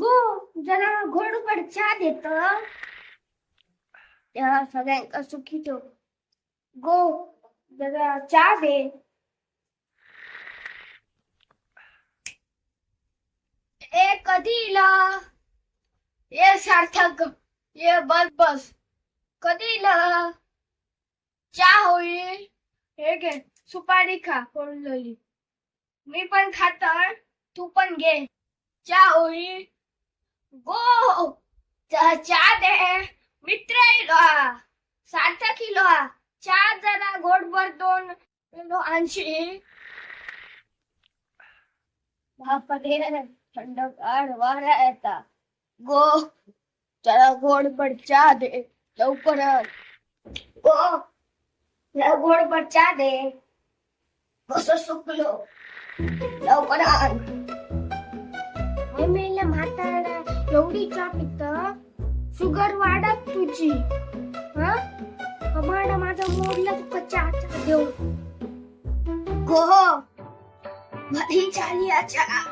गो जरा घोडपड चहा देत त्या सगळ्यांका सुखी ठेव. गो जरा चहा दे. ए कधी इला? ये सार्थक ये बस बस. कधी इला? चहा होईल. हे घे सुपारी खा फोडलेली. मी पण खातर तू पण घे. चहा होईल. गो चहा दे. मित्र इलो सार्थक इलो. चहा जरा गोडभर 2 किलो आणशी. बापरे थंडगार वारा येता. गो जरा गोडभर चहा दे लवकर. गो जरा गोडभर चहा दे. कसं सुकलो लवकर आण. मम्मीला म्हातारा एवढी चहा पित शुगर वाढत तुझी. हा कमांड माझा मोडला तुका चहा देऊ. गो बरी झाली चहा.